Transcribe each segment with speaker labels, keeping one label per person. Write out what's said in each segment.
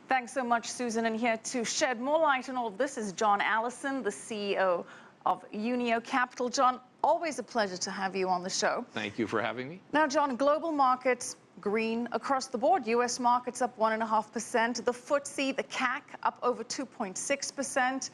Speaker 1: Thanks so much, Susan. And here to shed more light on all of this is John Allison, the CEO of Unio Capital. John, always a pleasure to have you on the show.
Speaker 2: Thank you for having me.
Speaker 1: Now, John, global markets green across the board. U.S. markets up 1.5%. The FTSE, the CAC, up over 2.6%.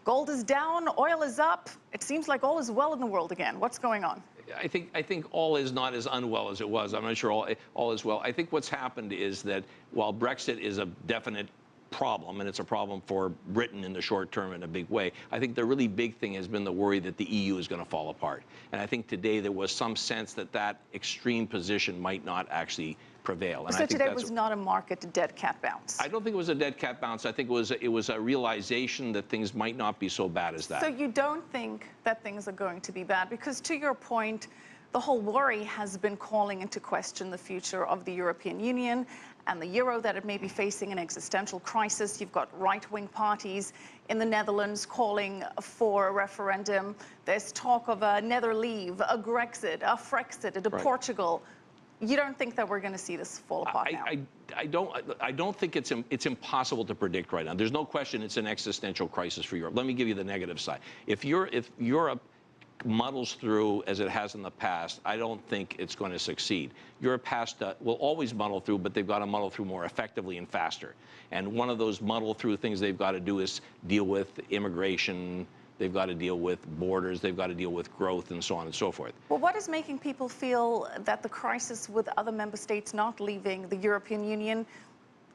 Speaker 1: Gold is down. Oil is up. It seems like all is well in the world again. What's going on?
Speaker 2: I think all is not as unwell as it was. I'm not sure all is well. I think what's happened is that while Brexit is a definite problem, and it's a problem for Britain in the short term in a big way, I think the really big thing has been the worry that the EU is going to fall apart. And I think today there was some sense that that extreme position might not actually prevail. And
Speaker 1: so today was not a market dead cat bounce?
Speaker 2: I don't think it was a dead cat bounce. I think it was a realization that things might not be so bad as that.
Speaker 1: So you don't think that things are going to be bad? Because to your point, the whole worry has been calling into question the future of the European Union and the euro, that it may be facing an existential crisis. You've got right-wing parties in the Netherlands calling for a referendum. There's talk of a Netherleave, a Grexit, a Frexit, a Portugal. You don't think that we're going to see this fall apart now?
Speaker 2: I don't think it's impossible to predict right now. There's no question it's an existential crisis for Europe. Let me give you the negative side. If Europe muddles through as it has in the past, I don't think it's going to succeed. Europe will always muddle through, but they've got to muddle through more effectively and faster. And one of those muddle through things they've got to do is deal with immigration. They've got to deal with borders. They've got to deal with growth and so on and so forth.
Speaker 1: Well, what is making people feel that the crisis with other member states not leaving the European Union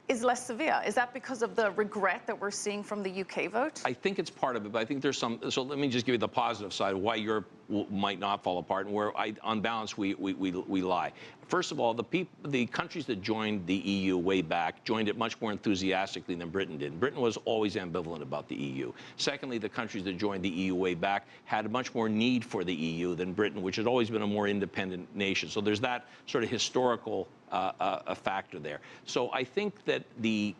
Speaker 1: is less severe? Is that because of the regret that we're seeing from the UK vote? I
Speaker 2: think it's part of it, but I think there's some. So let me just give you the positive side of why Europe might not fall apart and where, on balance, we lie. First of all, the countries that joined the EU way back joined it much more enthusiastically than Britain did. Britain was always ambivalent about the EU. Secondly, the countries that joined the EU way back had much more need for the EU than Britain, which had always been a more independent nation. So there's that sort of historical a factor there. So I think that the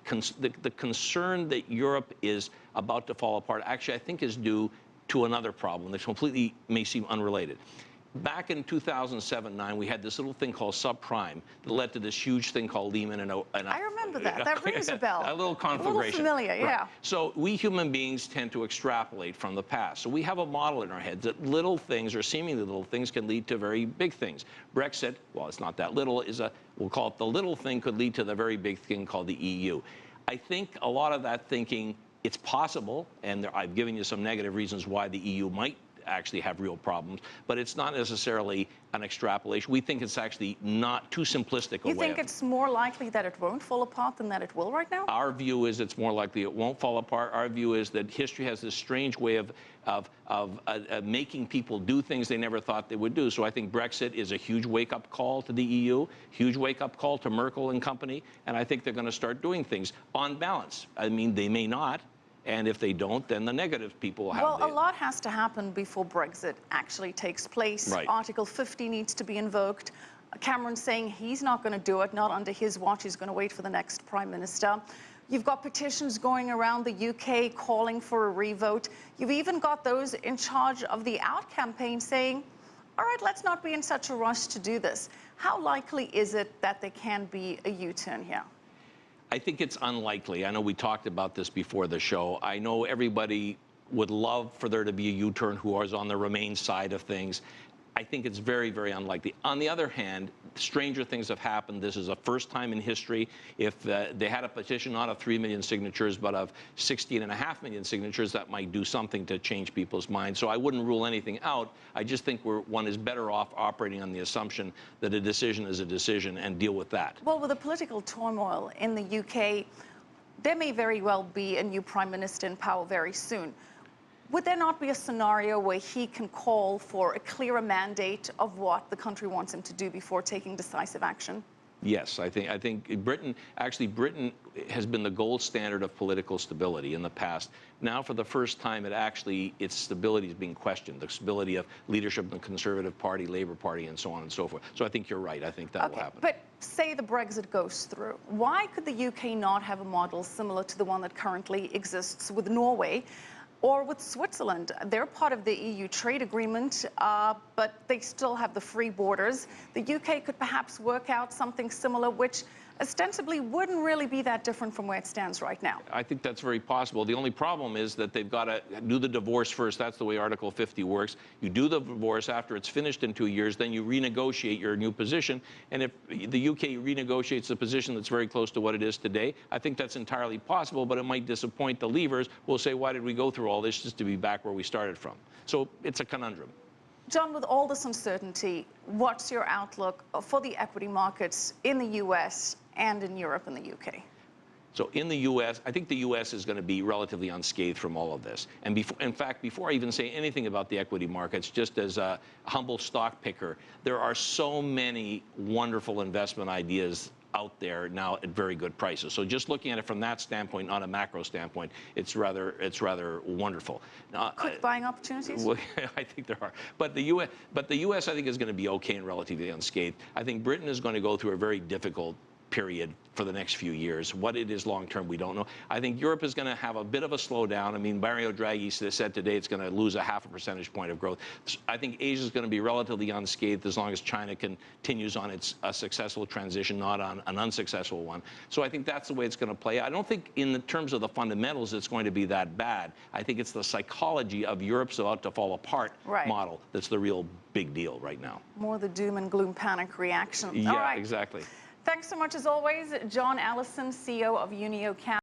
Speaker 2: concern that Europe is about to fall apart, actually, I think is due to another problem that completely may seem unrelated. Back in 2007-9, we had this little thing called subprime that led to this huge thing called Lehman and
Speaker 1: I remember that. That rings a bell.
Speaker 2: A little conflagration.
Speaker 1: A little familiar, yeah.
Speaker 2: Right. So we human beings tend to extrapolate from the past. So we have a model in our heads that little things, or seemingly little things, can lead to very big things. Brexit, well, it's not that little, we'll call it the little thing, could lead to the very big thing called the EU. I think a lot of that thinking, it's possible, and I've given you some negative reasons why the EU might actually have real problems, but it's not necessarily an extrapolation. We think it's actually not too simplistic a way.
Speaker 1: You think it's more likely that it won't fall apart than that it will right now?
Speaker 2: Our view is it's more likely it won't fall apart. Our view is that history has this strange way of making people do things they never thought they would do. So I think Brexit is a huge wake-up call to the EU, huge wake-up call to Merkel and company, and I think they're going to start doing things on balance. I mean, they may not. And if they don't, then the negative people will have.
Speaker 1: Well, a lot has to happen before Brexit actually takes place.
Speaker 2: Right.
Speaker 1: Article 50 needs to be invoked. Cameron's saying he's not going to do it, not under his watch. He's going to wait for the next Prime Minister. You've got petitions going around the UK calling for a revote. You've even got those in charge of the Out campaign saying, all right, let's not be in such a rush to do this. How likely is it that there can be a U-turn here?
Speaker 2: I think it's unlikely. I know we talked about this before the show. I know everybody would love for there to be a U-turn who is on the Remain side of things. I think it's very, very unlikely. On the other hand, stranger things have happened. This is a first time in history. If they had a petition not of 3 million signatures, but of 16.5 million signatures, that might do something to change people's minds. So I wouldn't rule anything out. I just think one is better off operating on the assumption that a decision is a decision and deal with that.
Speaker 1: Well, with the political turmoil in the UK, there may very well be a new Prime Minister in power very soon. Would there not be a scenario where he can call for a clearer mandate of what the country wants him to do before taking decisive action?
Speaker 2: Yes, I think Britain has been the gold standard of political stability in the past. Now, for the first time, its stability is being questioned, the stability of leadership in the Conservative Party, Labour Party, and so on and so forth. So I think you're right. I think that will happen.
Speaker 1: But say the Brexit goes through. Why could the UK not have a model similar to the one that currently exists with Norway? Or with Switzerland? They're part of the EU trade agreement, but they still have the free borders. The UK could perhaps work out something similar, which ostensibly wouldn't really be that different from where it stands right now.
Speaker 2: I think that's very possible. The only problem is that they've got to do the divorce first. That's the way Article 50 works. You do the divorce after it's finished in 2 years, then you renegotiate your new position. And if the UK renegotiates a position that's very close to what it is today, I think that's entirely possible, but it might disappoint the leavers. We'll say, why did we go through all this just to be back where we started from? So it's a conundrum.
Speaker 1: John, with all this uncertainty, what's your outlook for the equity markets in the US and in Europe and the UK?
Speaker 2: So in the U.S., I think the U.S. is going to be relatively unscathed from all of this. And in fact, before I even say anything about the equity markets, just as a humble stock picker, there are so many wonderful investment ideas out there now at very good prices. So just looking at it from that standpoint, not a macro standpoint, it's rather wonderful.
Speaker 1: Quick buying opportunities?
Speaker 2: Well, I think there are. But the U.S. I think is going to be okay and relatively unscathed. I think Britain is going to go through a very difficult period for the next few years. What it is long term, we don't know. I think Europe is going to have a bit of a slowdown. I mean, Mario Draghi said today it's going to lose a 0.5 percentage point of growth. I think Asia is going to be relatively unscathed as long as China continues on its successful transition, not on an unsuccessful one. So I think that's the way it's going to play. I don't think in the terms of the fundamentals it's going to be that bad. I think it's the psychology of Europe's about to fall apart model that's the real big deal right now.
Speaker 1: More the doom and gloom panic reaction.
Speaker 2: Yeah, exactly.
Speaker 1: Thanks so much, as always, John Allison, CEO of Unio Capital.